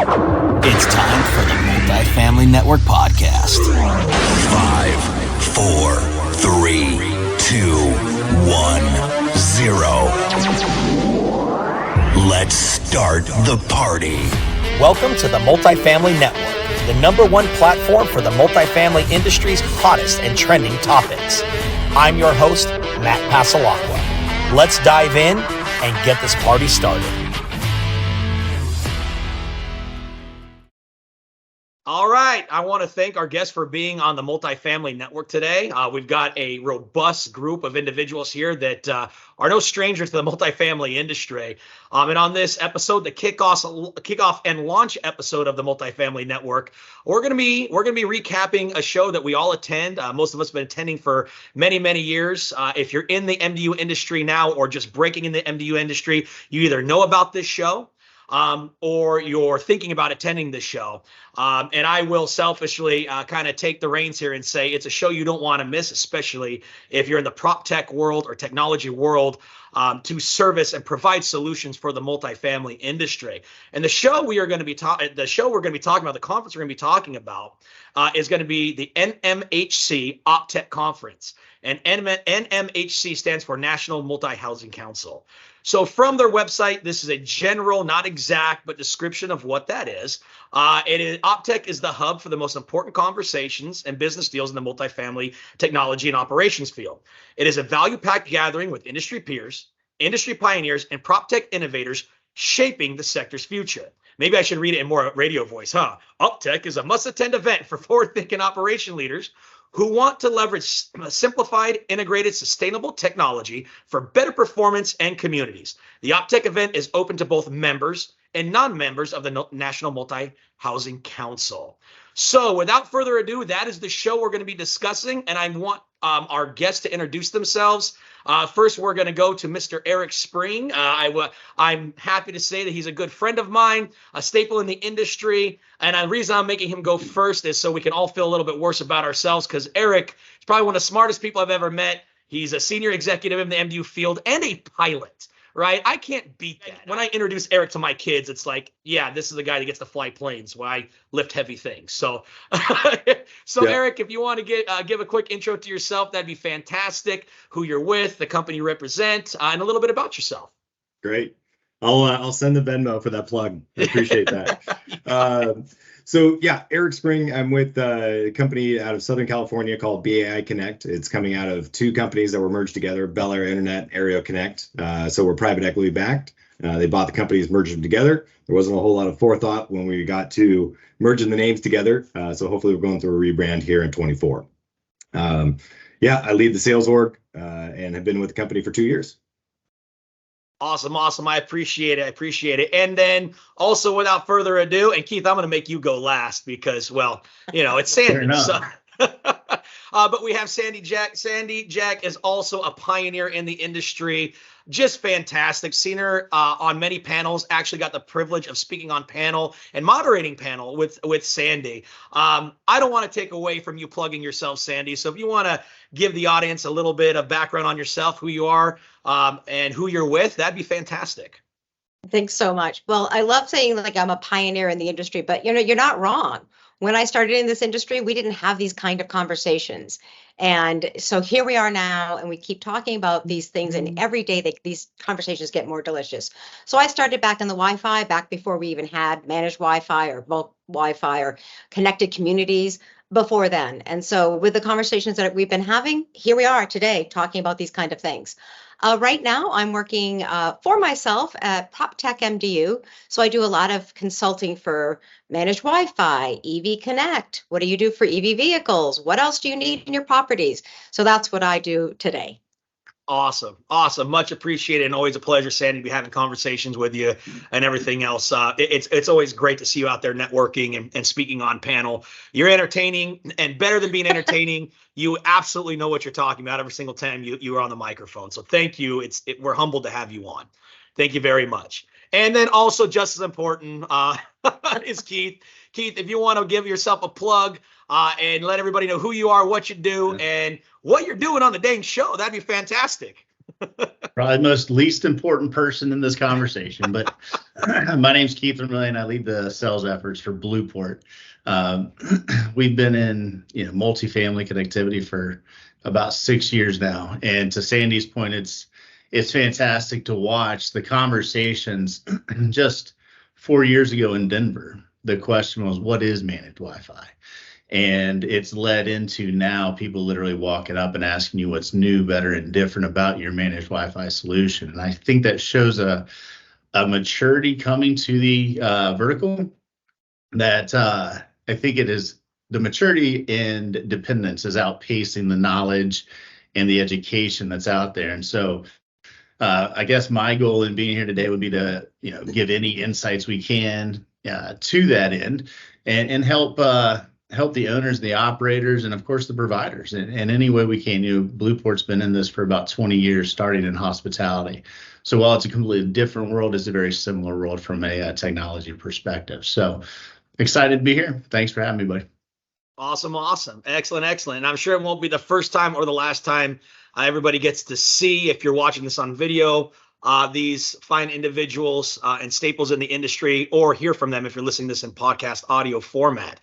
It's time for the Multifamily Network Podcast. 5, 4, 3, 2, 1, 0. Let's start the party. Welcome to the Multifamily Network, the #1 platform for the multifamily industry's hottest and trending topics. I'm your host, Matt Pasalacqua. Let's dive in and get this party started. All right. I want to thank our guests for being on the Multifamily Network today. We've got a robust group of individuals here that are no strangers to the multifamily industry. And on this episode, the kickoff and launch episode of the Multifamily Network, we're going to be recapping a show that we all attend. Most of us have been attending for many, many years. If you're in the MDU industry now or just breaking in the MDU industry, you either know about this show or you're thinking about attending this show. And I will selfishly kind of take the reins here and say it's a show you don't want to miss, especially if you're in the prop tech world or technology world, to service and provide solutions for the multifamily industry. And the show we're going to be talking about, the conference we're going to be talking about, is going to be the NMHC OPTECH conference. And NMHC stands for National Multifamily Housing Council. So from their website, this is a general, not exact, but description of what that is. OPTECH is the hub for the most important conversations and business deals in the multifamily technology and operations field. It is a value-packed gathering with industry peers, industry pioneers, and prop tech innovators shaping the sector's future. Maybe I should read it in more radio voice, huh? OPTECH is a must-attend event for forward-thinking operation leaders who want to leverage simplified, integrated, sustainable technology for better performance and communities. The OPTECH event is open to both members and non-members of the National Multi-Housing Council. So without further ado, that is the show we're going to be discussing, and I want our guests to introduce themselves. First, we're going to go to Mr. Erik Spring. I'm happy to say that he's a good friend of mine, a staple in the industry. And the reason I'm making him go first is so we can all feel a little bit worse about ourselves, because Erik is probably one of the smartest people I've ever met. He's a senior executive in the MDU field and a pilot, right? I can't beat that. When I introduce Erik to my kids, it's like, yeah, this is the guy that gets to fly planes while I lift heavy things. So, Erik, if you want to give a quick intro to yourself, that'd be fantastic. Who you're with, the company you represent, and a little bit about yourself. Great. I'll send the Venmo for that plug. I appreciate that. So yeah, Erik Spring. I'm with a company out of Southern California called BAI Connect. It's coming out of two companies that were merged together, Bel Air Internet, Aereo Connect. So we're private equity backed. They bought the companies, merged them together. There wasn't a whole lot of forethought when we got to merging the names together. So hopefully we're going through a rebrand here in 24. Yeah, I lead the sales org and have been with the company for 2 years. Awesome. I appreciate it. And then also, without further ado, and Keith, I'm going to make you go last because, well, it's Sandy. So, but we have Sandy Jack. Sandy Jack is also a pioneer in the industry. Just fantastic. Seen her on many panels. Actually got the privilege of speaking on panel and moderating panel with Sandy. I don't want to take away from you plugging yourself, Sandy. So if you want to give the audience a little bit of background on yourself, who you are, and who you're with, that'd be fantastic. Thanks so much. Well, I love saying like I'm a pioneer in the industry, but you're not wrong. When I started in this industry, we didn't have these kind of conversations. And so here we are now, and we keep talking about these things, and every day these conversations get more delicious. So I started back in the Wi-Fi, back before we even had managed Wi-Fi or bulk Wi-Fi or connected communities before then. And so with the conversations that we've been having, here we are today talking about these kind of things. Right now, I'm working for myself at PropTech MDU. So I do a lot of consulting for managed Wi-Fi, EV Connect. What do you do for EV vehicles? What else do you need in your properties? So that's what I do today. Awesome. Much appreciated, and always a pleasure, Sandy, to be having conversations with you and everything else. It's always great to see you out there networking and speaking on panel. You're entertaining, and better than being entertaining, you absolutely know what you're talking about every single time you are on the microphone. So thank you. We're humbled to have you on. Thank you very much. And then also just as important is Keith. Keith, if you want to give yourself a plug and let everybody know who you are, what you do, and what you're doing on the dang show, that'd be fantastic. Probably the most least important person in this conversation, but my name's Keith Vermillion. I lead the sales efforts for Blueport. We've been in multifamily connectivity for about 6 years now, and to Sandy's point, it's fantastic to watch the conversations. Just 4 years ago in Denver, the question was, what is managed Wi-Fi? And it's led into now people literally walking up and asking you what's new, better, and different about your managed Wi-Fi solution. And I think that shows a maturity coming to the vertical that I think it is the maturity and dependence is outpacing the knowledge and the education that's out there. And so I guess my goal in being here today would be to give any insights we can to that end and help the owners, the operators, and of course the providers in any way we can. Blueport's been in this for about 20 years, starting in hospitality. So while it's a completely different world, it's a very similar world from a technology perspective. So excited to be here. Thanks for having me, buddy. Awesome. Excellent. And I'm sure it won't be the first time or the last time everybody gets to see, if you're watching this on video, these fine individuals and staples in the industry, or hear from them if you're listening to this in podcast audio format.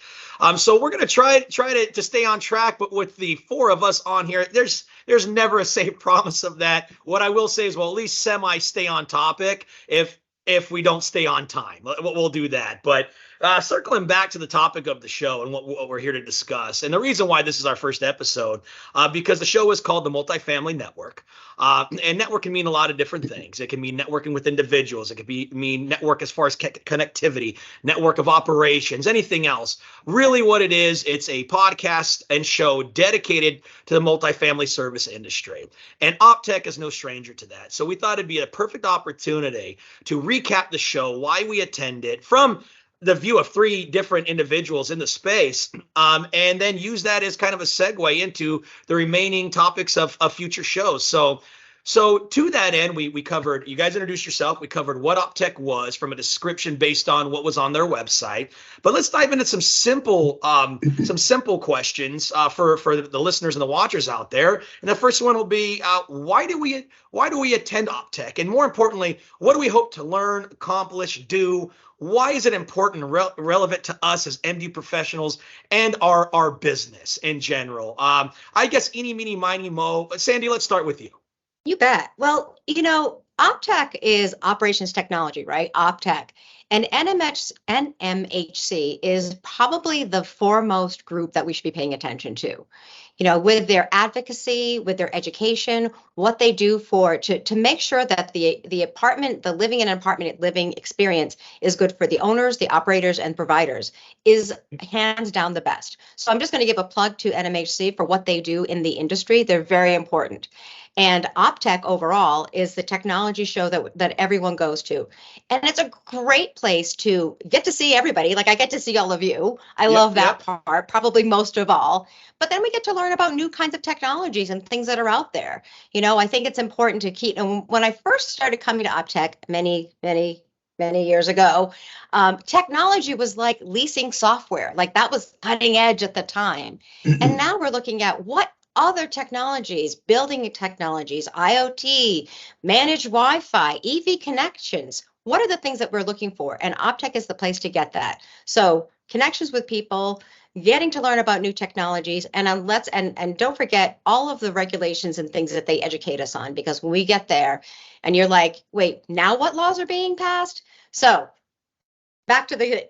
So we're going to try to stay on track, but with the four of us on here, there's never a safe promise of that. What I will say is we'll at least semi stay on topic. If we don't stay on time, we'll do that. But circling back to the topic of the show and what we're here to discuss, and the reason why this is our first episode, because the show is called the Multifamily Network. And network can mean a lot of different things. It can mean networking with individuals. It could mean network as far as connectivity, network of operations, anything else. Really what it is, it's a podcast and show dedicated to the multifamily service industry. And OPTECH is no stranger to that. So we thought it'd be a perfect opportunity to recap the show, why we attend it, from the view of three different individuals in the space, and then use that as kind of a segue into the remaining topics of future shows. So to that end, we covered, you guys introduced yourself. We covered what OPTECH was from a description based on what was on their website. But let's dive into some simple questions for the listeners and the watchers out there. And the first one will be, why do we attend OPTECH? And more importantly, what do we hope to learn, accomplish, do? Why is it important and relevant to us as MD professionals and our business in general? I guess eeny, meeny, miny, mo. Sandy, let's start with you. You bet. Well, OPTECH is operations technology, right? OPTECH. And NMHC is probably the foremost group that we should be paying attention to. With their advocacy, with their education, what they do to make sure that the living in an apartment living experience is good for the owners, the operators, and providers is hands down the best. So I'm just going to give a plug to NMHC for what they do in the industry. They're very important. And OPTECH overall is the technology show that everyone goes to. And it's a great place to get to see everybody. Like I get to see all of you. I love that part, probably most of all. But then we get to learn about new kinds of technologies and things that are out there. I think it's important to keep, and when I first started coming to OPTECH many years ago, technology was like leasing software. Like that was cutting edge at the time. And now we're looking at what other technologies, building technologies, IoT, managed Wi-Fi, EV connections. What are the things that we're looking for? And OPTECH is the place to get that. So connections with people, getting to learn about new technologies, and don't forget all of the regulations and things that they educate us on, because when we get there and you're like, wait, now what laws are being passed? So back to the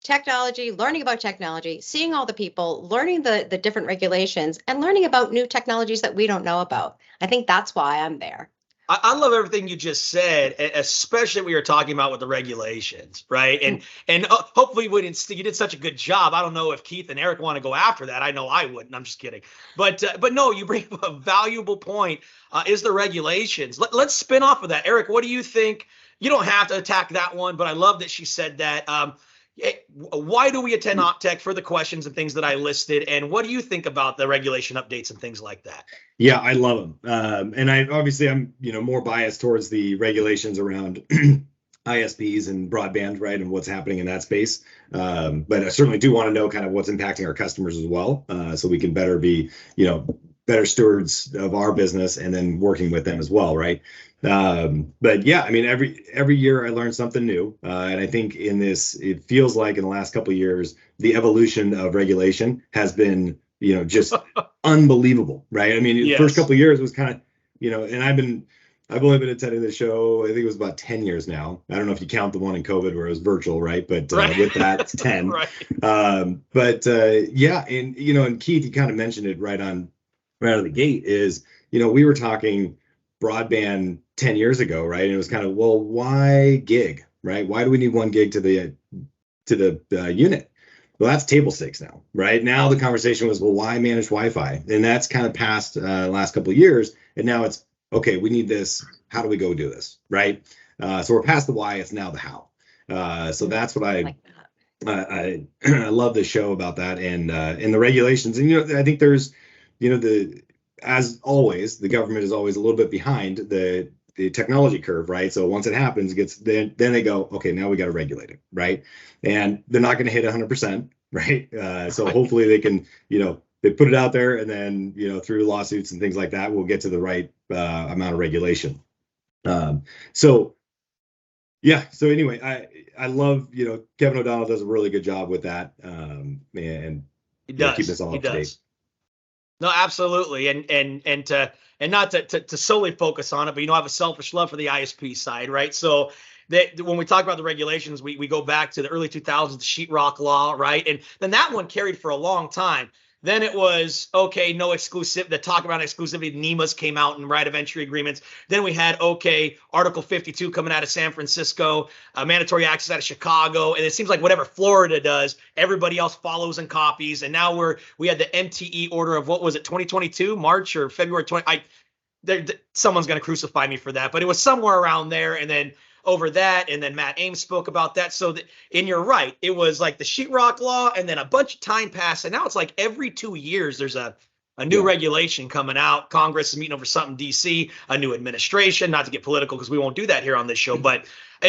technology, learning about technology, seeing all the people, learning the different regulations, and learning about new technologies that we don't know about. I think that's why I'm there. I love everything you just said, especially what you're talking about with the regulations, right? And hopefully you did such a good job. I don't know if Keith and Erik want to go after that. I know I wouldn't. I'm just kidding. But no, you bring up a valuable point, is the regulations. Let's spin off of that. Erik, what do you think? You don't have to attack that one, but I love that she said that. Why do we attend OPTECH for the questions and things that I listed? And what do you think about the regulation updates and things like that? Yeah, I love them. And I'm more biased towards the regulations around ISPs and broadband, right, and what's happening in that space. But I certainly do want to know kind of what's impacting our customers as well, so we can better be, better stewards of our business and then working with them as well, right? But yeah, I mean, every year I learn something new, and I think in this, it feels like in the last couple of years, the evolution of regulation has been, just unbelievable, right? I mean, the first couple of years was kind of, and I've only been attending the show, I think it was about 10 years now. I don't know if you count the one in COVID where it was virtual, right? But with that, it's 10. Right. Yeah, and Keith, you kind of mentioned it right out of the gate is, we were talking broadband 10 years ago, right? And it was kind of, well, why gig, right? Why do we need 1 gig to the unit? Well, that's table stakes now, right? Now the conversation was, well, why manage Wi-Fi? And that's kind of past the last couple of years. And now it's, okay, we need this. How do we go do this, right? So we're past the why, it's now the how. So that's what I love the show about that and the regulations. And, I think there's, as always, the government is always a little bit behind the technology curve, right? So once it happens, then they go, okay, now we got to regulate it, right? And they're not going to hit 100%, right? So hopefully they can, they put it out there, and then through lawsuits and things like that, we'll get to the right amount of regulation. So anyway, I love Kevin O'Donnell does a really good job with that, and he does. Keep this all up to date. No, absolutely, and not to solely focus on it, but I have a selfish love for the ISP side, right? So when we talk about the regulations, we go back to the early 2000s, the sheetrock law, right? And then that one carried for a long time. Then it was, okay, no exclusive, the talk about exclusivity, NEMAs came out and right of entry agreements. Then we had, okay, Article 52 coming out of San Francisco, mandatory access out of Chicago. And it seems like whatever Florida does, everybody else follows and copies. And now we had the MTE order of, what was it, 2022, March or February 20. Someone's going to crucify me for that, but it was somewhere around there. And then over that, and then Matt Ames spoke about that. So and you're right, it was like the sheetrock law, and then a bunch of time passed, and now it's like every 2 years there's a new regulation coming out. Congress is meeting over something, DC, a new administration, not to get political because we won't do that here on this show, but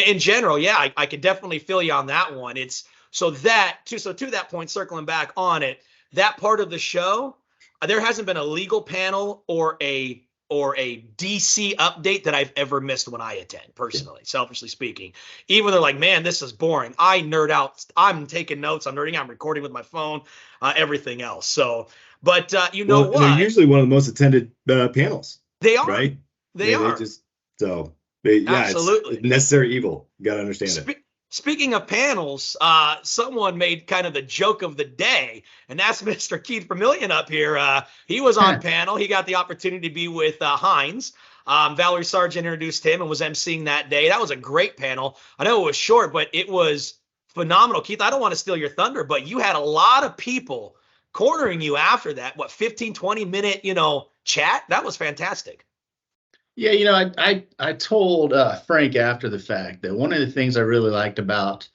in general, yeah, I could definitely feel you on that one. It's to that point, circling back on it, that part of the show, there hasn't been a legal panel or a DC update that I've ever missed when I attend, personally, selfishly speaking. Even they're like, man, this is boring. I nerd out. I'm taking notes. I'm nerding out. I'm recording with my phone, everything else. So, but what? They're usually one of the most attended panels. They are. Right? They are. Absolutely. It's necessary evil. You got to understand it. Speaking of panels, someone made kind of the joke of the day, and that's Mr. Keith Vermillion up here. He was on panel. He got the opportunity to be with Heinz. Valerie Sargent introduced him and was emceeing that day. That was a great panel. I know it was short, but it was phenomenal. Keith, I don't want to steal your thunder, but you had a lot of people cornering you after that. 15, 20-minute, chat? That was fantastic. Yeah, I told Frank after the fact that one of the things I really liked about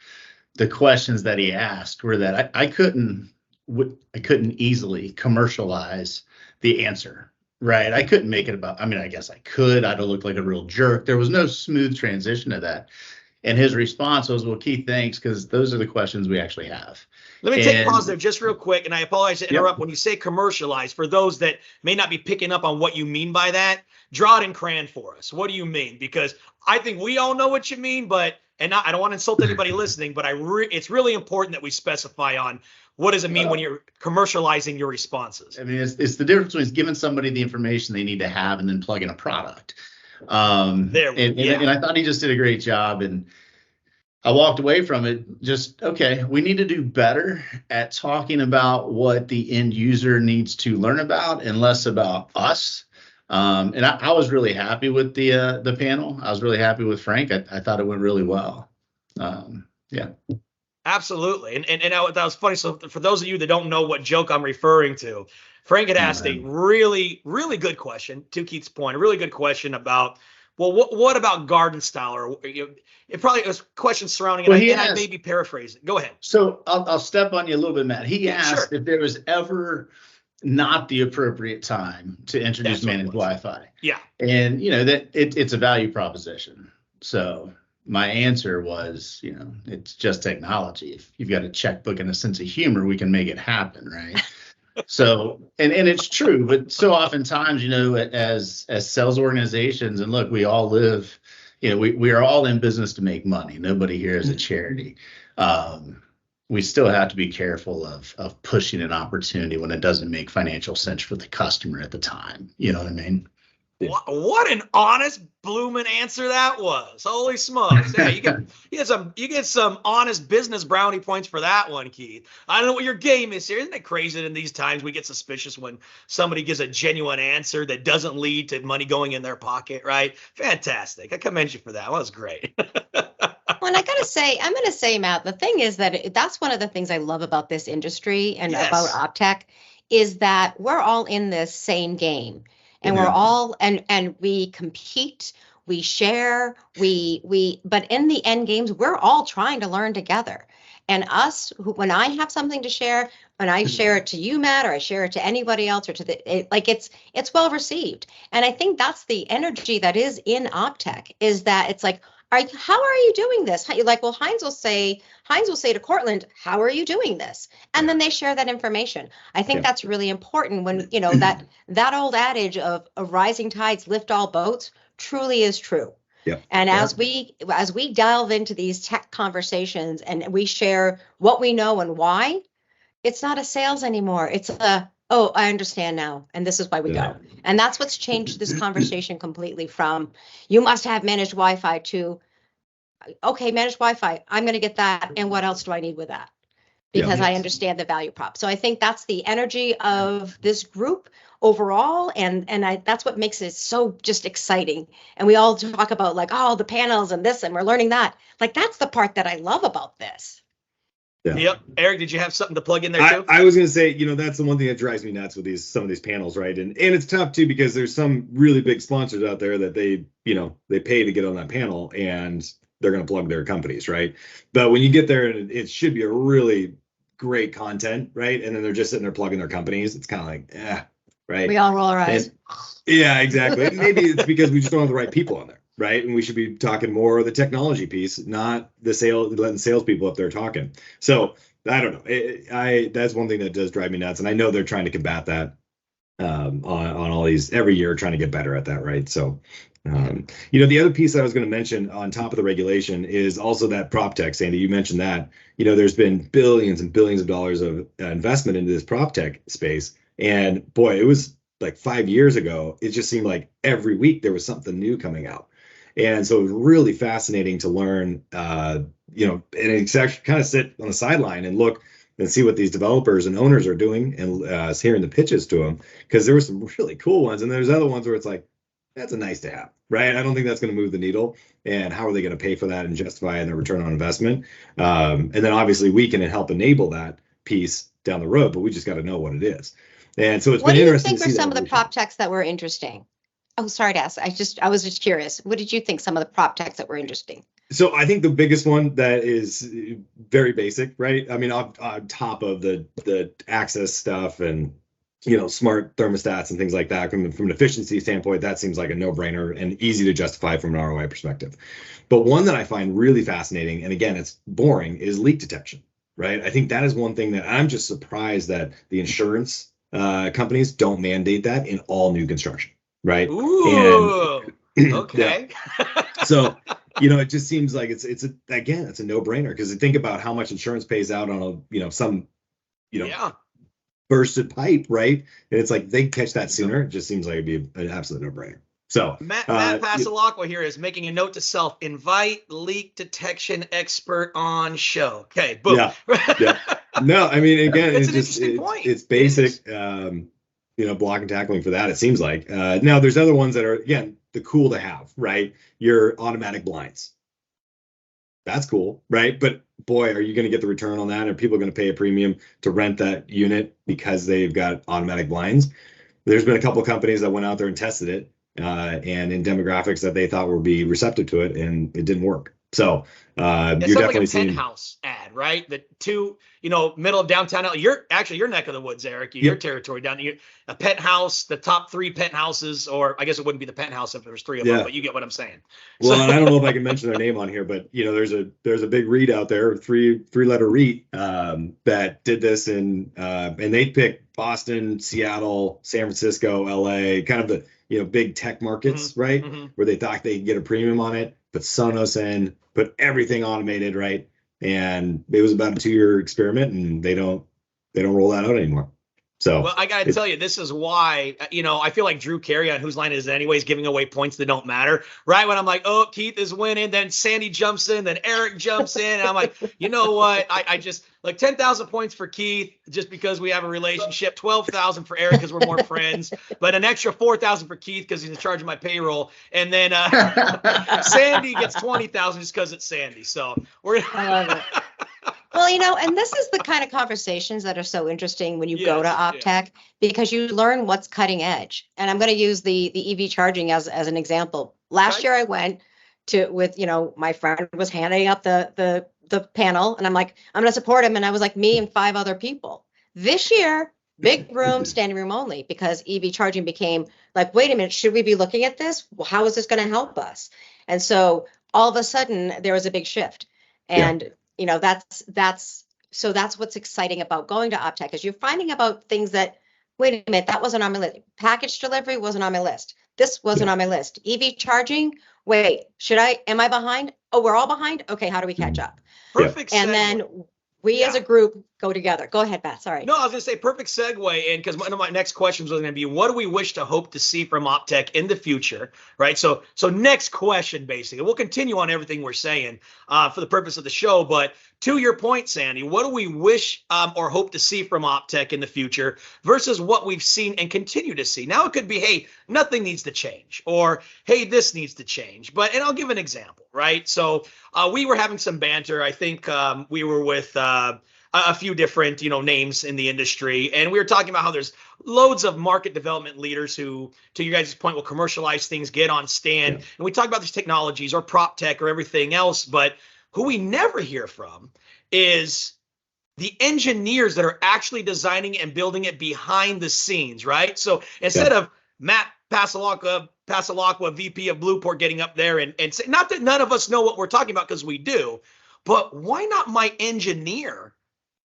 the questions that he asked were that I couldn't easily commercialize the answer, right? I couldn't make it about, I guess I could. I'd have looked like a real jerk. There was no smooth transition to that. And his response was, well, Keith, thanks, because those are the questions we actually have. Let me take pause there just real quick, and I apologize to interrupt. When you say commercialize, for those that may not be picking up on what you mean by that, draw it in crayon for us. What do you mean? Because I think we all know what you mean, I don't want to insult anybody listening, but it's really important that we specify on what does it mean when you're commercializing your responses. It's the difference between giving somebody the information they need to have and then plugging a product. And I thought he just did a great job, and I walked away from it okay, we need to do better at talking about what the end user needs to learn about and less about us. And I was really happy with the panel. I was really happy with Frank. I thought it went really well. Absolutely. And that was funny. So for those of you that don't know what joke I'm referring to, Frank had asked a really, really good question, to Keith's point, a really good question about, well, what about garden style? Or it probably was questions surrounding it. I may be paraphrasing. Go ahead. So I'll step on you a little bit, Matt. He asked if there was ever not the appropriate time to introduce managed Wi-Fi. Yeah. And, that it's a value proposition. So my answer was, it's just technology. If you've got a checkbook and a sense of humor, we can make it happen, right? So, and it's true, but so oftentimes, as sales organizations, and look, we all live, we are all in business to make money. Nobody here is a charity. We still have to be careful of pushing an opportunity when it doesn't make financial sense for the customer at the time. You know what I mean? What an honest bloomin' answer that was. Holy smokes. Yeah, you get some honest business brownie points for that one, Keith. I don't know what your game is here. Isn't it crazy that in these times we get suspicious when somebody gives a genuine answer that doesn't lead to money going in their pocket, right? Fantastic. I commend you for that. Well, that was great. Well, and I'm going to say, Matt, the thing is that that's one of the things I love about this industry and about OPTECH is that we're all in this same game. And we're all, and we compete, we share, but in the end games, we're all trying to learn together. And when I have something to share, when I share it to you, Matt, or I share it to anybody else, or it's well received. And I think that's the energy that is in OPTECH, is that it's like, how are you doing this? Like, well, Heinz will say to Cortland, how are you doing this? And then they share that information. I think that's really important when, that old adage of rising tides lift all boats truly is true. Yeah. And as we delve into these tech conversations and we share what we know and why, it's not a sales anymore. It's oh, I understand now. And this is why we go. And that's what's changed this conversation completely from you must have managed Wi-Fi to, okay, managed Wi-Fi. I'm going to get that. And what else do I need with that? Because I understand the value prop. So I think that's the energy of this group overall. And that's what makes it so just exciting. And we all talk about like, oh, the panels and this, and we're learning that. Like, that's the part that I love about this. Yeah. Yep. Eric, did you have something to plug in there too? I was going to say, that's the one thing that drives me nuts with some of these panels, right? And it's tough too, because there's some really big sponsors out there that they pay to get on that panel and they're going to plug their companies, right? But when you get there and it should be a really great content, right? And then they're just sitting there plugging their companies. It's kind of like, right? We all roll our eyes. Yeah, exactly. Maybe it's because we just don't have the right people on there. Right. And we should be talking more of the technology piece, not letting salespeople up there talking. So I don't know. That's one thing that does drive me nuts. And I know they're trying to combat that on all these every year, trying to get better at that. Right. So, the other piece I was going to mention on top of the regulation is also that prop tech, Sandy. You mentioned that, there's been billions and billions of dollars of investment into this prop tech space. And boy, it was like 5 years ago. It just seemed like every week there was something new coming out. And so it was really fascinating to learn, and it's actually kind of sit on the sideline and look and see what these developers and owners are doing and hearing the pitches to them, because there were some really cool ones. And there's other ones where it's like, that's a nice to have, right? I don't think that's going to move the needle. And how are they going to pay for that and justify the return on investment? And then obviously we can help enable that piece down the road, but we just got to know what it is. And so it's been interesting. What do you think were some of the prop techs that were interesting? Oh, sorry to ask. I was just curious. What did you think some of the prop techs that were interesting? So I think the biggest one that is very basic, right? I mean, on top of the access stuff and, smart thermostats and things like that, from an efficiency standpoint, that seems like a no-brainer and easy to justify from an ROI perspective. But one that I find really fascinating, and again, it's boring, is leak detection, right? I think that is one thing that I'm just surprised that the insurance companies don't mandate that in all new construction. Right. Ooh, and, okay. So, it just seems like it's a no-brainer, because think about how much insurance pays out on some bursted pipe, right? And it's like they catch that sooner. It just seems like it'd be an absolute no-brainer. So Matt Pasalacqua here is making a note to self: invite leak detection expert on show. Okay, boom. Yeah. No, I mean, again, it's basic. Block and tackling for that, it seems like. Now there's other ones that are, again, the cool to have, right? Your automatic blinds. That's cool, right? But boy, are you going to get the return on that? Are people going to pay a premium to rent that unit because they've got automatic blinds? There's been a couple of companies that went out there and tested it, and in demographics that they thought would be receptive to it, and it didn't work. So you're definitely like a seeing Penthouse ad, had, right? The two, middle of downtown LA. Your neck of the woods, Eric, your territory down here, a penthouse, the top 3 penthouses, or I guess it wouldn't be the penthouse if there was 3 of them, but you get what I'm saying. Well, and I don't know if I can mention their name on here, but there's a big REIT out there, three-letter REIT, that did this and they picked Boston, Seattle, San Francisco, LA, kind of the big tech markets, right? Where they thought they could get a premium on it, put Sonos in, put everything automated, right? And it was about a 2-year experiment, and they don't roll that out anymore. So, well, I got to tell you, this is why, I feel like Drew Carey on Whose Line Is It Anyways giving away points that don't matter, right? When I'm like, oh, Keith is winning, then Sandy jumps in, then Erik jumps in, and I'm like, you know what? I just, like 10,000 points for Keith just because we have a relationship, 12,000 for Erik because we're more friends, but an extra 4,000 for Keith because he's in charge of my payroll. And then Sandy gets 20,000 just because it's Sandy. So we're I love it. Well, and this is the kind of conversations that are so interesting when you go to OPTECH, because you learn what's cutting edge. And I'm going to use the EV charging as an example. Last year I went with my friend was handing up the panel, and I'm like, I'm going to support him. And I was like, me and 5 other people. This year, big room, standing room only, because EV charging became like, wait a minute, should we be looking at this? Well, how is this going to help us? And so all of a sudden there was a big shift. And that's what's exciting about going to OPTECH, is you're finding about things that, wait a minute, that wasn't on my list. Package delivery wasn't on my list. This wasn't on my list. EV charging, wait, am I behind? Oh, we're all behind? Okay, how do we catch up? Perfect. And then we as a group go together. Go ahead, Beth. Sorry. No, I was going to say perfect segue. And because one of my next questions was going to be, what do we wish to hope to see from OPTECH in the future? Right. So next question, basically, we'll continue on everything we're saying for the purpose of the show. But to your point, Sandy, what do we wish or hope to see from OPTECH in the future versus what we've seen and continue to see? Now it could be, hey, nothing needs to change, or hey, this needs to change. And I'll give an example, right? So we were having some banter. I think we were with a few different, names in the industry. And we were talking about how there's loads of market development leaders who, to you guys' point, will commercialize things, get on stand. And we talk about these technologies or prop tech or everything else. But who we never hear from is the engineers that are actually designing and building it behind the scenes, right? So instead of Matt Pasalacqua, VP of Blueport, getting up there and say, not that none of us know what we're talking about, because we do, but why not my engineer,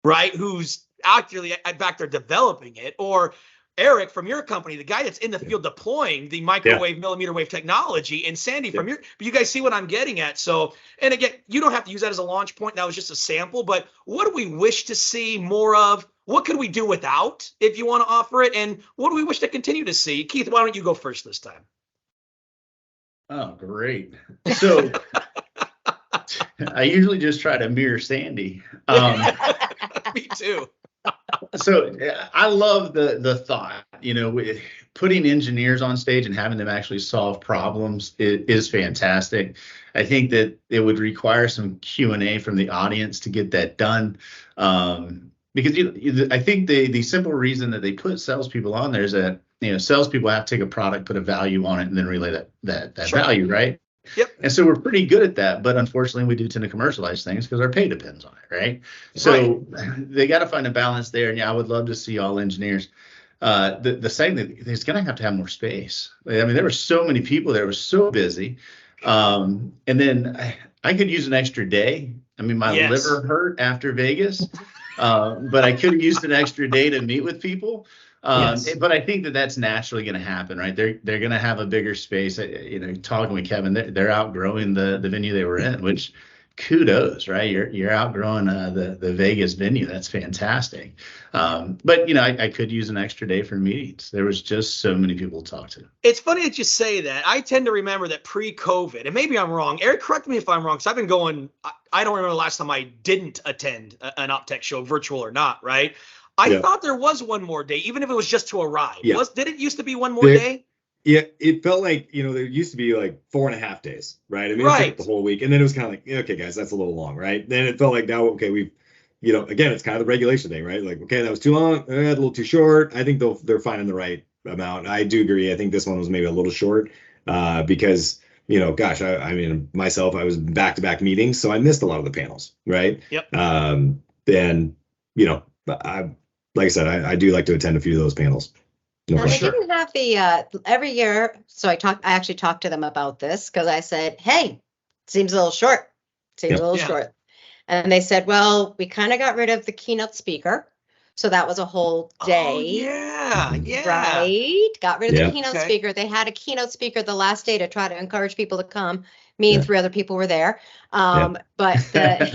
right, who's actually back there developing it, or Erik from your company, the guy that's in the field deploying the microwave, millimeter wave technology, and Sandy from but you guys see what I'm getting at. So, and again, you don't have to use that as a launch point. That was just a sample, but what do we wish to see more of? What could we do without, if you want to offer it? And what do we wish to continue to see? Keith, why don't you go first this time? Oh, great. So I usually just try to mirror Sandy. Me too. So I love the thought, putting engineers on stage and having them actually solve problems is fantastic. I think that it would require some Q&A from the audience to get that done. Because I think the simple reason that they put salespeople on there is that, salespeople have to take a product, put a value on it, and then relay that value, right? Yep. And so we're pretty good at that, but unfortunately we do tend to commercialize things because our pay depends on it, right? So they got to find a balance there. And I would love to see all engineers. The same thing, there's going to have more space. I mean, there were so many people there, it was so busy. And then I could use an extra day. I mean, my liver hurt after Vegas, but I could have used an extra day to meet with people. But I think that's naturally going to happen, right? They're going to have a bigger space. Talking with Kevin, they're outgrowing the venue they were in, which kudos, right? You're outgrowing the Vegas venue. That's fantastic. But I could use an extra day for meetings. There was just so many people to talk to. It's funny that you say that. I tend to remember that pre-COVID, and maybe I'm wrong. Erik, correct me if I'm wrong, because I've been going. I don't remember the last time I didn't attend an OPTECH show, virtual or not, right? I thought there was one more day, even if it was just to arrive. Yeah. Did it used to be one more day? Yeah, it felt like, there used to be like 4.5 days, right? I mean, it took the whole week. And then it was kind of like, okay, guys, that's a little long, right? Then it felt like now, okay, we've, again, it's kind of the regulation thing, right? Like, okay, that was too long, a little too short. I think they're finding the right amount. I do agree. I think this one was maybe a little short because gosh, I mean, myself, I was back-to-back meetings, so I missed a lot of the panels, right? Yep. And, like I said, I do like to attend a few of those panels. No And they question. didn't have the every year. So I actually talked to them about this because I said, hey, seems a little short. Seems Yep. a little Yeah. short. And they said, well, we kind of got rid of the keynote speaker. So that was a whole day. Oh, yeah. Right. Got rid of Yeah. the keynote Okay. speaker. They had a keynote speaker the last day to try to encourage people to come. Me and Yeah. 3 other people were there. But they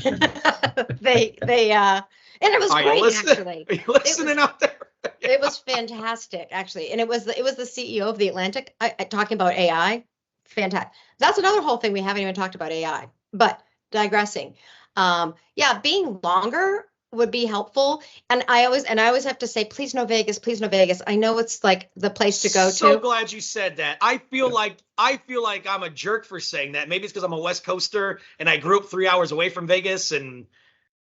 and it was Are you great, listening? actually. Are you listening out there? It was fantastic, actually. And it was the CEO of the Atlantic talking about AI. Fantastic. That's another whole thing we haven't even talked about AI, but digressing. Being longer would be helpful. And I always have to say, please no Vegas, please no Vegas. I know it's like the place to go So to. glad you said that. I feel like I'm a jerk for saying that. Maybe it's because I'm a West Coaster and I grew up 3 hours away from Vegas. And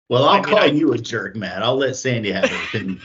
Well, I'm calling you a jerk, Matt. I'll let Sandy have her opinion.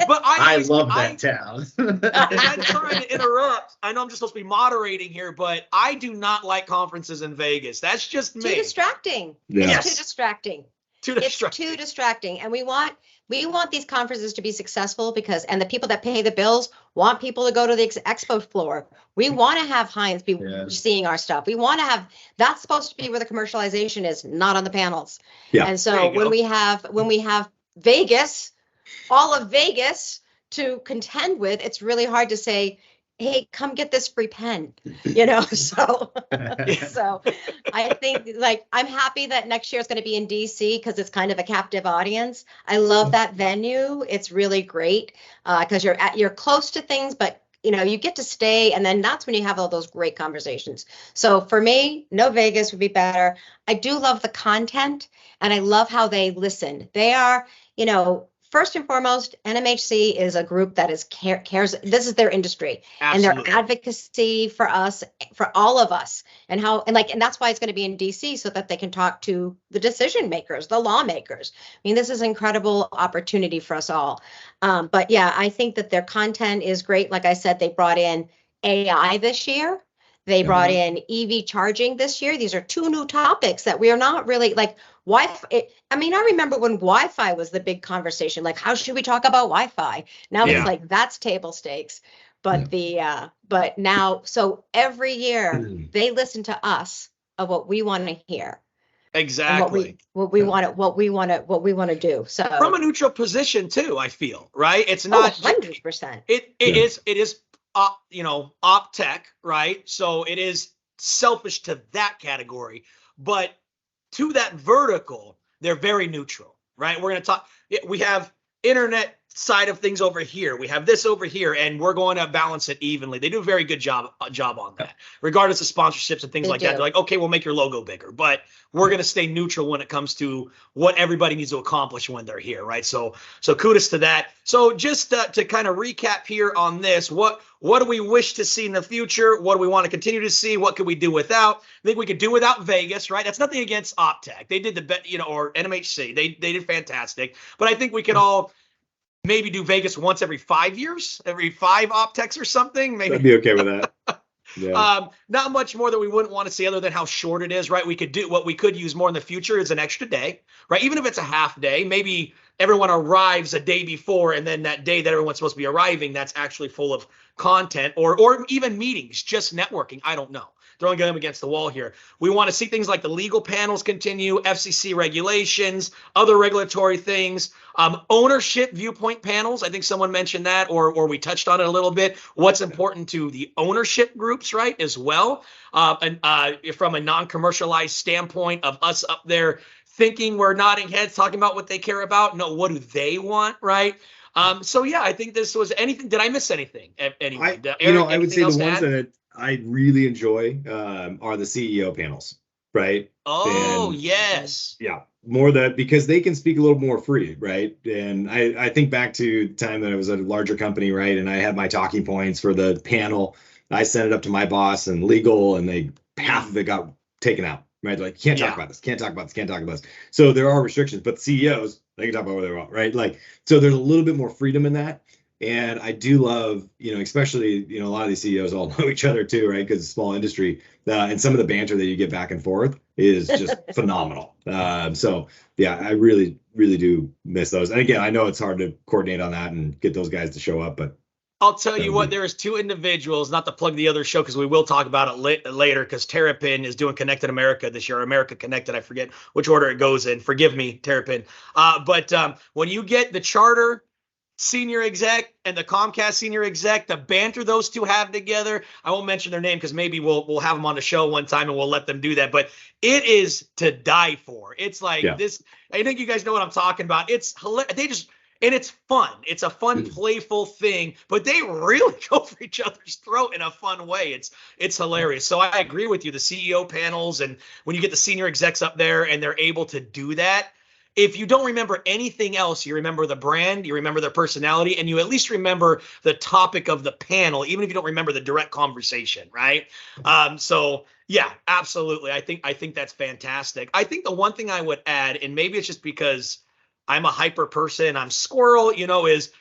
but I love that town. I'm trying to interrupt. I know I'm just supposed to be moderating here, but I do not like conferences in Vegas. That's just me. Too distracting. Yeah. It's too distracting. Too It's distracting. too distracting. And we want these conferences to be successful and the people that pay the bills want people to go to the expo floor. We want to have Heinz be seeing our stuff. We want to have, that's supposed to be where the commercialization is, not on the panels. Yeah. And so when we have Vegas, all of Vegas to contend with, it's really hard to say, hey, come get this free pen, so I think I'm happy that next year is going to be in DC because it's kind of a captive audience. I love that venue. It's really great because you're close to things, but you get to stay, and then that's when you have all those great conversations. So for me, no Vegas would be better. I do love the content, and I love how they listen. They are, first and foremost, NMHC is a group that cares. This is their industry. Absolutely. And their advocacy for us, for all of us, and that's why it's going to be in DC so that they can talk to the decision makers, the lawmakers. I mean, this is an incredible opportunity for us all. But yeah, I think that their content is great. Like I said, they brought in AI this year. They brought in EV charging this year. These are 2 new topics that we are not really like Wi-Fi. I remember when Wi-Fi was the big conversation, like how should we talk about Wi-Fi? Now it's like that's table stakes. But but now, so every year they listen to us of what we want to hear. Exactly. What we want to do. So from a neutral position too, I feel, right? It's not 100%. It is OPTECH, right? So it is selfish to that category, but to that vertical, they're very neutral, right? We're going to talk, we have internet side of things over here. We have this over here, and we're going to balance it evenly. They do a very good job on that, regardless of sponsorships and things like that. They're like, okay, we'll make your logo bigger, but we're going to stay neutral when it comes to what everybody needs to accomplish when they're here, right? So kudos to that. So just to kind of recap here on this, what do we wish to see in the future? What do we want to continue to see? What could we do without? I think we could do without Vegas, right? That's nothing against OPTECH. They did or NMHC. They did fantastic. But I think we could all maybe do Vegas once every 5 years, every 5 OPTECHs or something. Maybe I'd be okay with that. Yeah. Not much more that we wouldn't want to see other than how short it is, right? What we could use more in the future is an extra day, right? Even if it's a half day, maybe everyone arrives a day before, and then that day that everyone's supposed to be arriving, that's actually full of content or even meetings, just networking. I don't know. Throwing them against the wall here. We want to see things like the legal panels continue, FCC regulations, other regulatory things, ownership viewpoint panels. I think someone mentioned that, or we touched on it a little bit. What's important to the ownership groups, right, as well, and from a non-commercialized standpoint of us up there thinking we're nodding heads, talking about what they care about. No, what do they want, right? So yeah, I think this was anything. Did I miss anything? Anyway, Erik, I would say the ones add? that I really enjoy are the CEO panels, right? Oh, yes. Yeah, more that because they can speak a little more free, right? And I think back to the time that I was at a larger company, right? And I had my talking points for the panel. I sent it up to my boss and legal, and half of it got taken out, right? Like, can't talk about this, can't talk about this, can't talk about this. So there are restrictions, but CEOs, they can talk about what they want, right? Like, so there's a little bit more freedom in that. And I do love, especially, a lot of these CEOs all know each other too, right? Because it's a small industry. And some of the banter that you get back and forth is just phenomenal. So yeah, I really, really do miss those. And again, I know it's hard to coordinate on that and get those guys to show up, but I'll tell you what, there is two individuals, not to plug the other show because we will talk about it later, because Terrapin is doing Connected America this year, America Connected. I forget which order it goes in. Forgive me, Terrapin. But when you get the Charter senior exec and the Comcast senior exec, the banter those two have together, I won't mention their name because maybe we'll have them on the show one time and we'll let them do that. But it is to die for. It's like this. I think you guys know what I'm talking about. It's hilarious. And it's fun. It's a fun, playful thing, but they really go for each other's throat in a fun way. It's hilarious. So I agree with you. The CEO panels, and when you get the senior execs up there and they're able to do that, if you don't remember anything else, you remember the brand, you remember their personality, and you at least remember the topic of the panel, even if you don't remember the direct conversation, right? So yeah, absolutely. I think that's fantastic. I think the one thing I would add, and maybe it's just because I'm a hyper person, I'm squirrel, is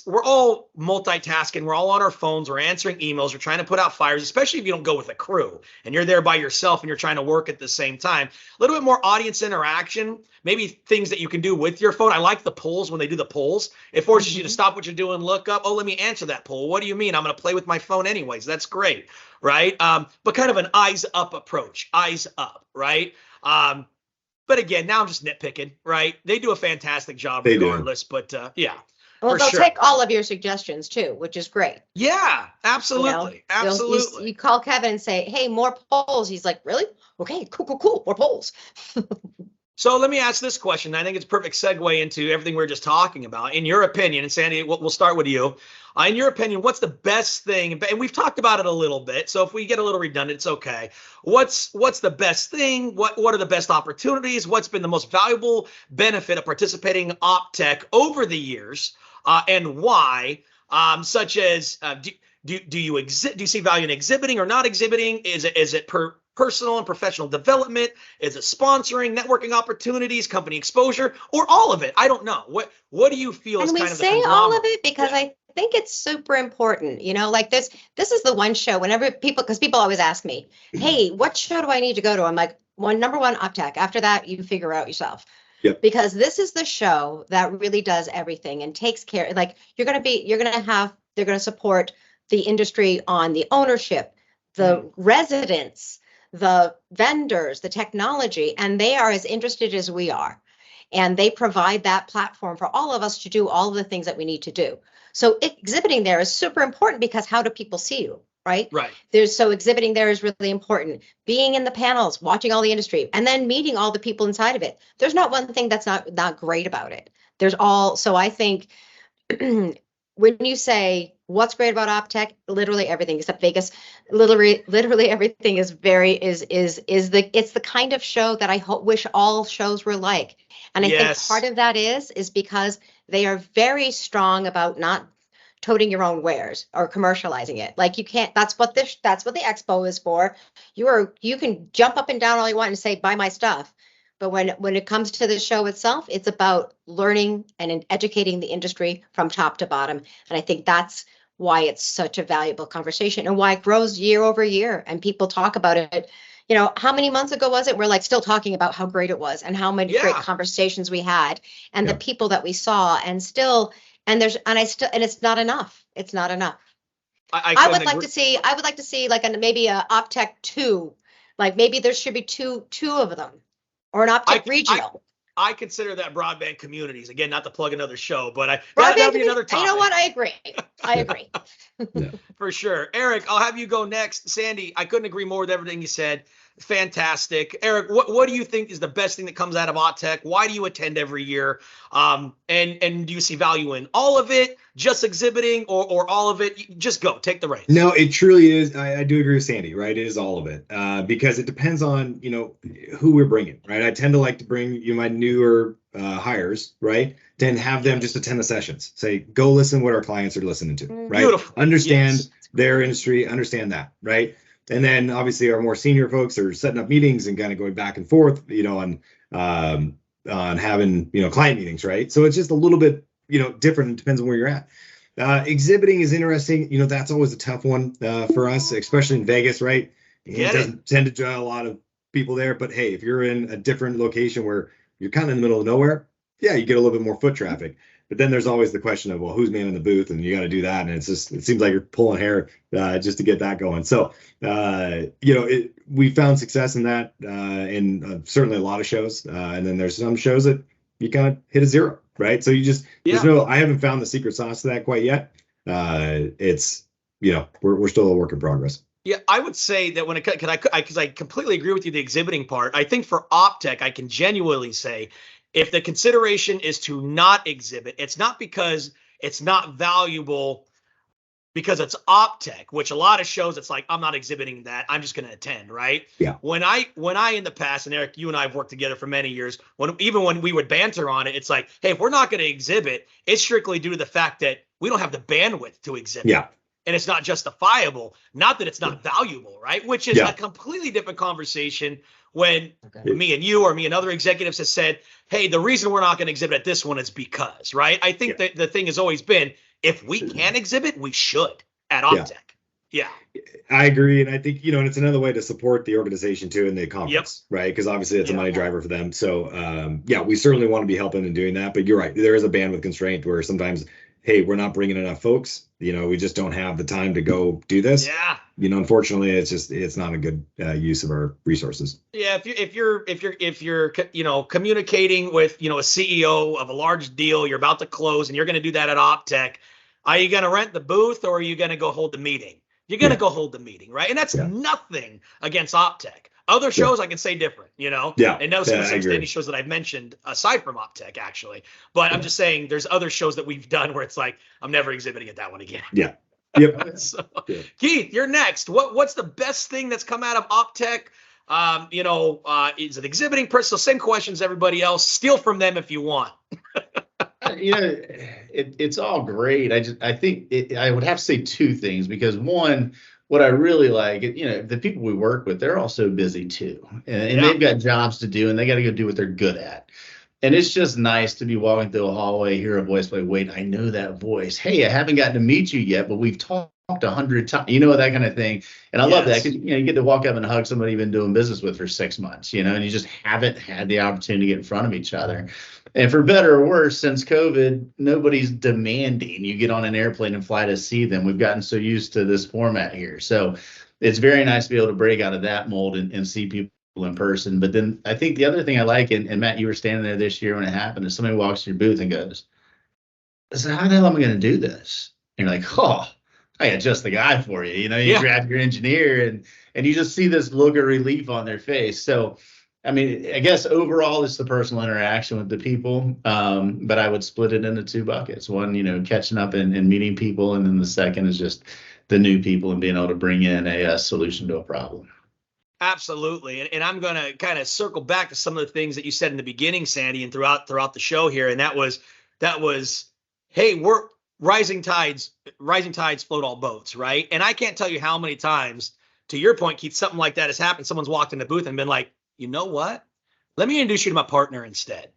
we're all multitasking. We're all on our phones. We're answering emails. We're trying to put out fires, especially if you don't go with a crew and you're there by yourself and you're trying to work at the same time. A little bit more audience interaction, maybe things that you can do with your phone. I like the polls when they do the polls. It forces you to stop what you're doing, look up. Oh, let me answer that poll. What do you mean? I'm going to play with my phone anyways. That's great. Right. But kind of an eyes up approach, eyes up. Right. But again, now I'm just nitpicking, right? They do a fantastic job regardless, but yeah. Well, they'll take all of your suggestions too, which is great. Yeah, absolutely. Absolutely. You call Kevin and say, hey, more polls. He's like, really? Okay, cool. More polls. So let me ask this question. I think it's a perfect segue into everything we are just talking about. In your opinion, and Sandy, we'll start with you. In your opinion, what's the best thing? And we've talked about it a little bit. So if we get a little redundant, it's okay. What's the best thing? What are the best opportunities? What's been the most valuable benefit of participating in OPTECH over the years, and why? Such as do you see value in exhibiting or not exhibiting? Is it personal and professional development? Is it sponsoring, networking opportunities, company exposure, or all of it? I don't know. What do you feel is kind of the conglomerate? And we say all of it because I think it's super important, like this is the one show whenever because people always ask me, hey, what show do I need to go to? I'm like, number one, OPTECH. After that, you figure out yourself. Yep. Because this is the show that really does everything and takes care. Like they're going to support the industry on the ownership, the residents, the vendors, the technology, and they are as interested as we are. And they provide that platform for all of us to do all of the things that we need to do. So exhibiting there is super important because how do people see you, right? Right. So exhibiting there is really important. Being in the panels, watching all the industry, and then meeting all the people inside of it. There's not one thing that's not great about it. So I think when you say what's great about OPTECH, literally everything except Vegas, literally everything is it's the kind of show that I wish all shows were like. And I think part of that is because they are very strong about not toting your own wares or commercializing it. Like you can't, that's what the expo is for. You can jump up and down all you want and say, buy my stuff. But when it comes to the show itself, it's about learning and educating the industry from top to bottom. And I think that's why it's such a valuable conversation and why it grows year over year. And people talk about it. How many months ago was it? We're like still talking about how great it was and how many great conversations we had and the people that we saw and it's not enough. It's not enough. I would like to see like maybe a OPTECH 2, like maybe there should be two of them or an OPTECH regional. I consider that broadband communities. Again, not to plug another show, but that'll be another topic. You know what? I agree. For sure. Erik, I'll have you go next. Sandy, I couldn't agree more with everything you said. Fantastic. Erik, what do you think is the best thing that comes out of OPTECH? Why do you attend every year? And do you see value in all of it, just exhibiting, or all of it? Just go, take the reins. No, it truly is. I do agree with Sandy, right? It is all of it, because it depends on, who we're bringing, right? I tend to like to bring my newer hires, right? Then have them just attend the sessions. Say, go listen what our clients are listening to, right? Beautiful. Understand their industry, understand that, right? And then obviously our more senior folks are setting up meetings and kind of going back and forth, on having, client meetings, right? So it's just a little bit, different. It depends on where you're at. Exhibiting is interesting. That's always a tough one for us, especially in Vegas, right? It doesn't tend to draw a lot of people there. But hey, if you're in a different location where you're kind of in the middle of nowhere, yeah, you get a little bit more foot traffic. But then there's always the question of, well, who's manning the booth? And you got to do that. And it seems like you're pulling hair just to get that going. So, we found success in that in certainly a lot of shows. And then there's some shows that you kind of hit a zero, right? So I haven't found the secret sauce to that quite yet. It's, we're still a work in progress. Yeah, I would say that because I completely agree with you, the exhibiting part. I think for OPTECH, I can genuinely say, if the consideration is to not exhibit, it's not because it's not valuable, because it's OPTECH, which a lot of shows, it's like, I'm not exhibiting that, I'm just going to attend, right? Yeah. When I in the past, and Erik, you and I have worked together for many years, even when we would banter on it, it's like, hey, if we're not going to exhibit, it's strictly due to the fact that we don't have the bandwidth to exhibit. Yeah. And it's not justifiable, not that it's not valuable, right? Which is a completely different conversation when me and you or me and other executives have said, hey, the reason we're not going to exhibit at this one is because, right? I think that the thing has always been, if we can exhibit, we should at OPTECH. Yeah. I agree. And I think, and it's another way to support the organization too in the conference, right? Because obviously it's a money driver for them. So, we certainly want to be helping and doing that. But you're right. There is a bandwidth constraint where sometimes, hey, we're not bringing enough folks. We just don't have the time to go do this. Yeah. Unfortunately, it's not a good use of our resources. Yeah. If you're communicating with, a CEO of a large deal, you're about to close and you're going to do that at OPTECH, are you going to rent the booth or are you going to go hold the meeting? You're going to go hold the meeting, right? And that's nothing against OPTECH. Other shows I can say different, Yeah. And no sense to any shows that I've mentioned aside from OPTECH, actually. But I'm just saying there's other shows that we've done where it's like, I'm never exhibiting at that one again. Yeah. Yep. So, Keith, you're next. What's the best thing that's come out of OPTECH? Is it exhibiting person? So same questions everybody else. Steal from them if you want. It's all great. I think I would have to say two things, because one, what I really like, the people we work with, they're also busy too, and they've got jobs to do, and they got to go do what they're good at. And it's just nice to be walking through a hallway, hear a voice like, wait, I know that voice. Hey, I haven't gotten to meet you yet, but we've talked 100 times, that kind of thing. And I love that, because you get to walk up and hug somebody you've been doing business with for 6 months, and you just haven't had the opportunity to get in front of each other. And for better or worse, since COVID, nobody's demanding you get on an airplane and fly to see them. We've gotten so used to this format here. So it's very nice to be able to break out of that mold and see people in person. But then I think the other thing I like, and Matt, you were standing there this year when it happened, is somebody walks to your booth and goes, so how the hell am I going to do this? And you're like, oh, I got just the guy for you. You grab your engineer and you just see this look of relief on their face. So, I mean, I guess overall it's the personal interaction with the people, but I would split it into two buckets. One, catching up and meeting people, and then the second is just the new people and being able to bring in a solution to a problem. Absolutely. And I'm going to kind of circle back to some of the things that you said in the beginning, Sandy, and throughout the show here. And that was, hey, we're rising tides float all boats, right? And I can't tell you how many times, to your point, Keith, something like that has happened. Someone's walked in the booth and been like, you know what? Let me introduce you to my partner instead.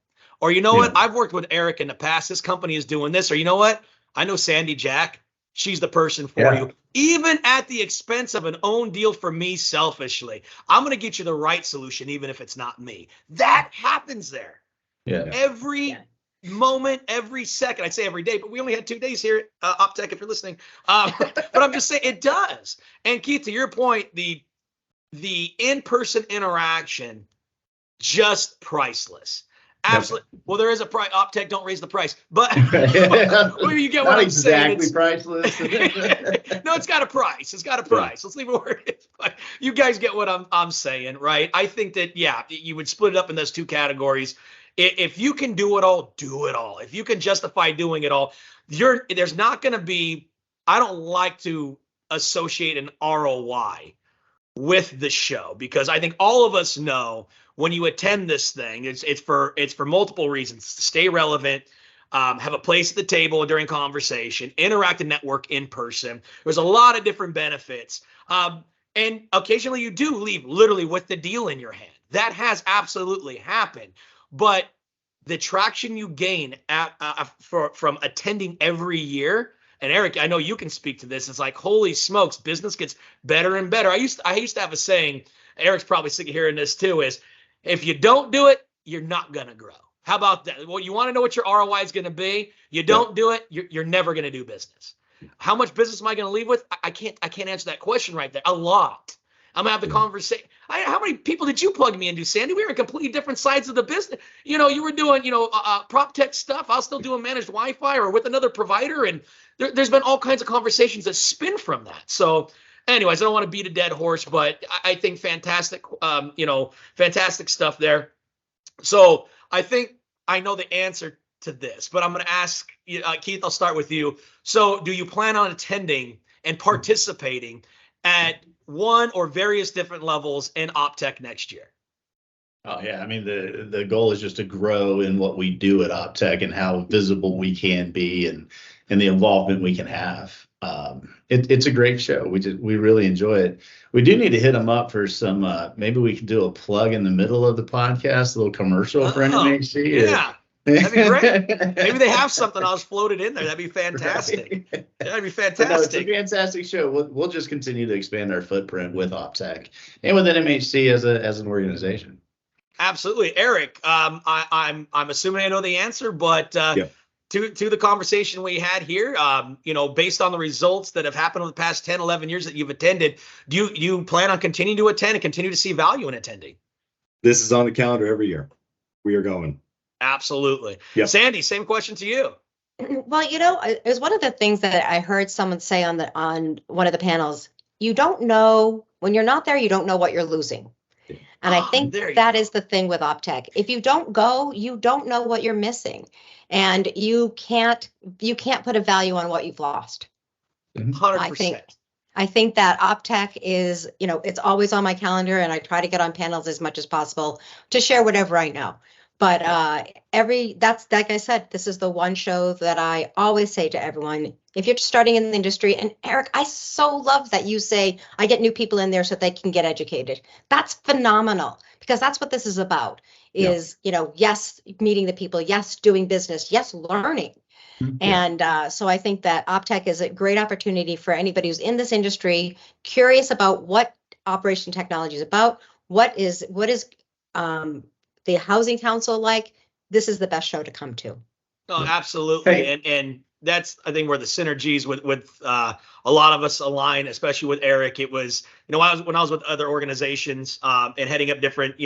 Or you know what? I've worked with Erik in the past. This company is doing this. Or you know what? I know Sandy Jack. She's the person for you. Even at the expense of an own deal for me selfishly. I'm going to get you the right solution, even if it's not me. That happens there. Yeah. Every moment, every second. I'd say every day, but we only had 2 days here at OPTECH if you're listening. But I'm just saying it does. And Keith, to your point, the in-person interaction, just priceless. Absolutely. Well, there is a price. OPTECH, don't raise the price, but you get what I'm saying. Exactly priceless. No, it's got a price. It's got a price. Let's leave it where it is. But you guys get what I'm saying, right? I think that you would split it up in those two categories. If you can do it all, do it all. If you can justify doing it all, there's not going to be. I don't like to associate an ROI with the show, because I think all of us know when you attend this thing, it's for multiple reasons: to stay relevant, have a place at the table during conversation, interact and network in person. There's a lot of different benefits, and occasionally you do leave literally with the deal in your hand. That has absolutely happened, but the traction you gain from attending every year, And Erik, I know you can speak to this. It's like, holy smokes, business gets better and better. I used to have a saying, Erik's probably sick of hearing this too, is if you don't do it, you're not going to grow. How about that? Well, you want to know what your ROI is going to be? You don't do it, you're never going to do business. How much business am I going to leave with? I can't answer that question right there. A lot. I'm gonna have the conversation. How many people did you plug me into, Sandy? We were in completely different sides of the business. You know, you were doing, PropTech stuff. I was still doing managed Wi-Fi or with another provider, and there's been all kinds of conversations that spin from that. So, anyways, I don't want to beat a dead horse, but I think fantastic, fantastic stuff there. So I think I know the answer to this, but I'm going to ask Keith. I'll start with you. So, do you plan on attending and participating at one or various different levels in OPTECH next year? Oh yeah, I mean the goal is just to grow in what we do at OPTECH and how visible we can be and the involvement we can have. It's a great show. We really enjoy it. We do need to hit them up for some. Maybe we can do a plug in the middle of the podcast, a little commercial for NMHC. Yeah. That'd be great. Maybe they have something else floated in there. That'd be fantastic. Right. That'd be fantastic. No, it's a fantastic show. We'll just continue to expand our footprint with OPTECH and with NMHC as an organization. Absolutely, Erik. I'm assuming I know the answer, but to the conversation we had here, based on the results that have happened over the past 10, 11 years that you've attended, do you plan on continuing to attend and continue to see value in attending? This is on the calendar every year. We are going. Absolutely. Yep. Sandy, same question to you. Well, it was one of the things that I heard someone say on one of the panels. You don't know, when you're not there, you don't know what you're losing. And I think that is the thing with OPTECH. If you don't go, you don't know what you're missing. And you can't put a value on what you've lost. 100%. I think that OPTECH is, it's always on my calendar, and I try to get on panels as much as possible to share whatever I know. But that's like I said, this is the one show that I always say to everyone, if you're starting in the industry, and Erik, I so love that you say, I get new people in there so they can get educated. That's phenomenal, because that's what this is about is, yes, meeting the people, yes, doing business, yes, learning. Mm-hmm. And so I think that OPTECH is a great opportunity for anybody who's in this industry, curious about what operation technology is about, what is the Housing Council like. This is the best show to come to. Oh, absolutely. Hey. And that's, I think, where the synergies with a lot of us align, especially with Erik. It was, when I was with other organizations and heading up different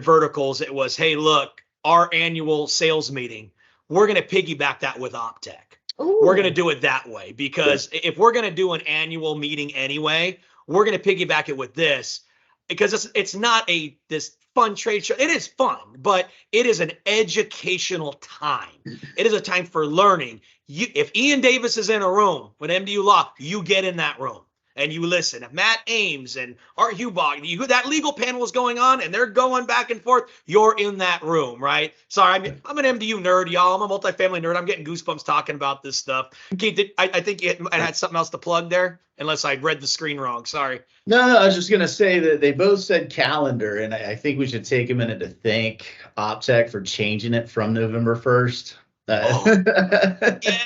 verticals, it was, hey, look, our annual sales meeting, we're going to piggyback that with OPTECH. Ooh. We're going to do it that way, because if we're going to do an annual meeting anyway, we're going to piggyback it with this, because it's not this fun trade show. It is fun, but it is an educational time. It is a time for learning. If Ian Davis is in a room with MDU Law, you get in that room and you listen. If Matt Ames and Art Hubach, that legal panel is going on and they're going back and forth, you're in that room, right? Sorry, I'm an MDU nerd, y'all. I'm a multifamily nerd. I'm getting goosebumps talking about this stuff. Keith, I think you had something else to plug there, unless I read the screen wrong. Sorry. No, I was just going to say that they both said calendar, and I think we should take a minute to thank OPTECH for changing it from November 1st.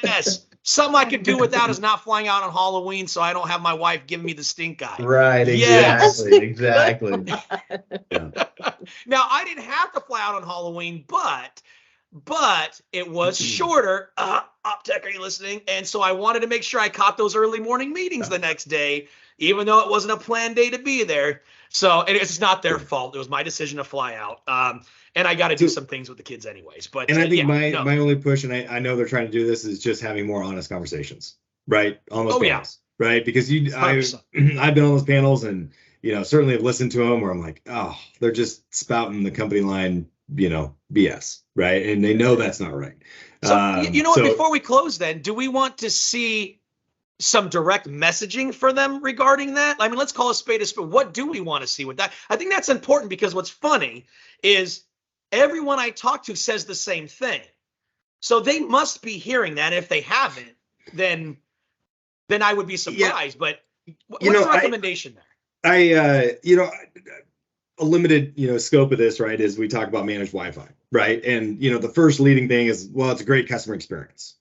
Yes. Something I could do without is not flying out on Halloween, so I don't have my wife giving me the stink eye. Right, exactly. Now, I didn't have to fly out on Halloween, but it was shorter. OPTECH, are you listening? And so I wanted to make sure I caught those early morning meetings the next day, even though it wasn't a planned day to be there. So it's not their fault. It was my decision to fly out. And I got to do some things with the kids anyways. But I think my only push, and I know they're trying to do this, is just having more honest conversations, right? On those panels, right? Because I've been on those panels and, certainly have listened to them where I'm like, oh, they're just spouting the company line, BS, right? And they know that's not right. So, before we close then, do we want to see some direct messaging for them regarding that? I mean, let's call a spade a spade. What do we want to see with that? I think that's important, because what's funny is everyone I talk to says the same thing. So they must be hearing that. If they haven't, then I would be surprised. But what's the recommendation there? A limited, scope of this, right, is we talk about managed Wi-Fi, right? And, the first leading thing is, well, it's a great customer experience.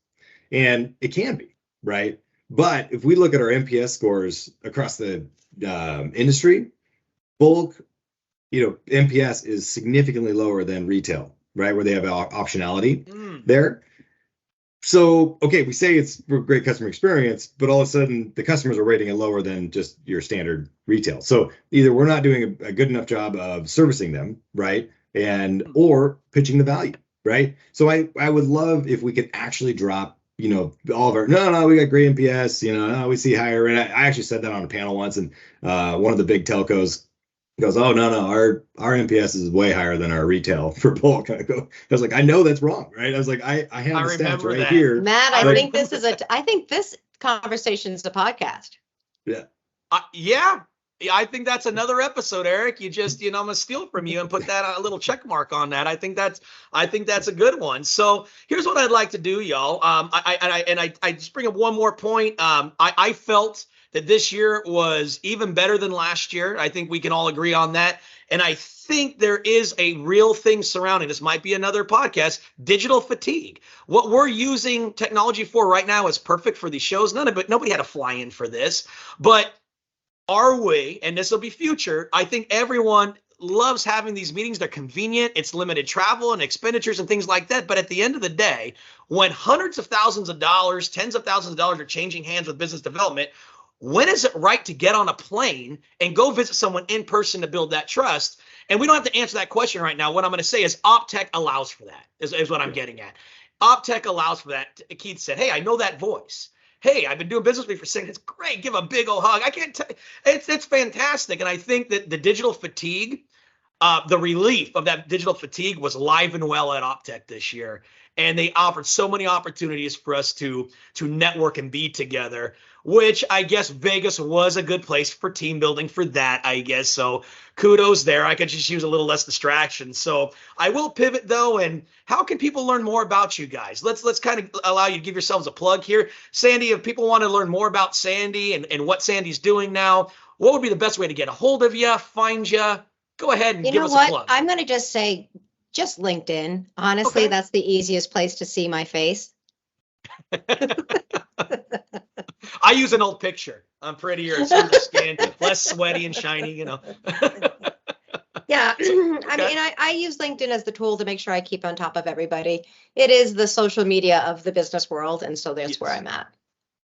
And it can be, right? But if we look at our NPS scores across the industry, bulk, NPS is significantly lower than retail, right? Where they have optionality there. So, okay, we say it's a great customer experience, but all of a sudden the customers are rating it lower than just your standard retail. So either we're not doing a good enough job of servicing them, right? Or pitching the value, right? So I would love if we could actually drop, all of our, no, we got great NPS, we see higher. And I actually said that on a panel once, and one of the big telcos goes, oh, no, our NPS is way higher than our retail for bulk. I was like, I know that's wrong, right? I was like, I have the stats right here. Matt, I think I think this conversation is a podcast. Yeah. Yeah. I think that's another episode, Erik. You just, I'm gonna steal from you and put that a little check mark on that. I think that's a good one. So here's what I'd like to do, y'all. I just bring up one more point. I felt that this year was even better than last year. I think we can all agree on that. And I think there is a real thing surrounding this. Might be another podcast, digital fatigue. What we're using technology for right now is perfect for these shows. Nobody had to fly in for this, but our way, and this will be future, I think everyone loves having these meetings. They're convenient. It's limited travel and expenditures and things like that. But at the end of the day, when hundreds of thousands of dollars, tens of thousands of dollars are changing hands with business development, when is it right to get on a plane and go visit someone in person to build that trust? And we don't have to answer that question right now. What I'm going to say is OPTECH allows for that, is what I'm getting at. OPTECH allows for that. Keith said, hey, I know that voice. Hey, I've been doing business with you for 6 years. It's great. Give a big old hug. I can't tell you. It's fantastic. And I think that the digital fatigue, the relief of that digital fatigue was alive and well at OPTECH this year. And they offered so many opportunities for us to network and be together, which I guess Vegas was a good place for team building for that, I guess. So kudos there. I could just use a little less distraction. So I will pivot though. And how can people learn more about you guys? Let's kind of allow you to give yourselves a plug here. Sandy, if people want to learn more about Sandy and what Sandy's doing now, what would be the best way to get a hold of you, find you? Go ahead and give us a plug. I'm going to just say, just LinkedIn. Honestly, That's the easiest place to see my face. I use an old picture. I'm prettier, smoother skin, less sweaty and shiny, Yeah, I use LinkedIn as the tool to make sure I keep on top of everybody. It is the social media of the business world, and so that's where I'm at.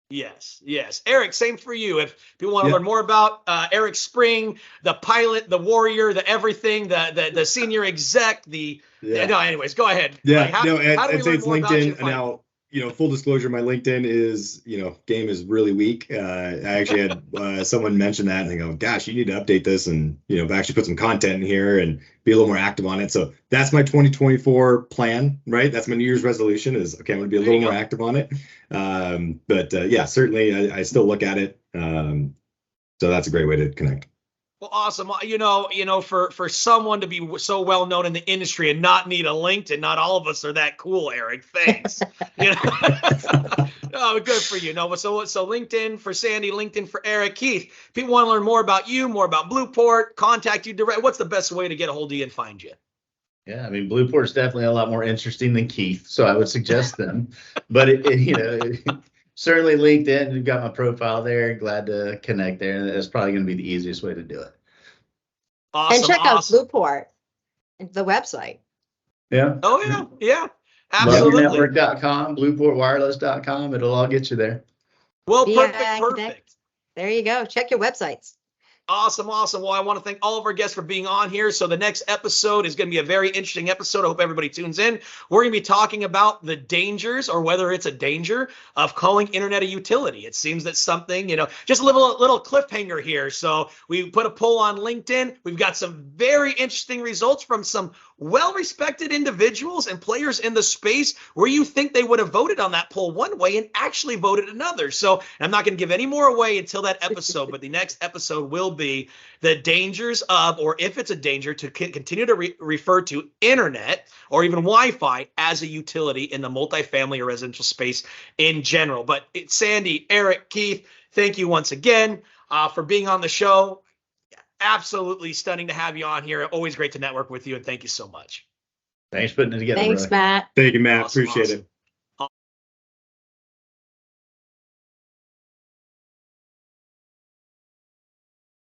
Yes. Erik, same for you. If people want to learn more about Erik Spring, the pilot, the warrior, the everything, the senior exec, anyways, go ahead. Yeah, I'd say it's LinkedIn. Now, full disclosure, my LinkedIn is, game is really weak. I actually had someone mention that and they go, gosh, you need to update this and, actually put some content in here and be a little more active on it. So that's my 2024 plan, right? That's my New Year's resolution is, okay, I'm going to be a little more active on it. But certainly I still look at it. So that's a great way to connect. Well, awesome. For someone to be so well known in the industry and not need a LinkedIn, not all of us are that cool, Erik. Thanks. Oh, good for you. No, but so LinkedIn for Sandy, LinkedIn for Erik. Keith, people want to learn more about you, more about Blueport, contact you direct. What's the best way to get a hold of you and find you? Yeah, I mean, Blueport's definitely a lot more interesting than Keith, so I would suggest them. But certainly LinkedIn, you've got my profile there. Glad to connect there. That's probably going to be the easiest way to do it. Awesome. And check out Blueport, the website. Yeah. Oh, yeah. Absolutely. LoveYourNetwork.com, BlueportWireless.com. It'll all get you there. Well, perfect. There you go. Check your websites. Awesome. Well, I want to thank all of our guests for being on here. So the next episode is going to be a very interesting episode. I hope everybody tunes in. We're going to be talking about the dangers, or whether it's a danger, of calling internet a utility. It seems that something, just a little cliffhanger here. So we put a poll on LinkedIn. We've got some very interesting results from some well-respected individuals and players in the space where you think they would have voted on that poll one way and actually voted another. So I'm not going to give any more away until that episode, but the next episode will be the dangers of, or if it's a danger, to continue to refer to internet or even Wi-Fi as a utility in the multifamily or residential space in general. But Sandy, Erik, Keith, thank you once again for being on the show. Absolutely stunning to have you on here. Always great to network with you, and thank you so much. Thanks for putting it together. Thanks, brother. Matt. Thank you, Matt. Awesome, Appreciate awesome. it.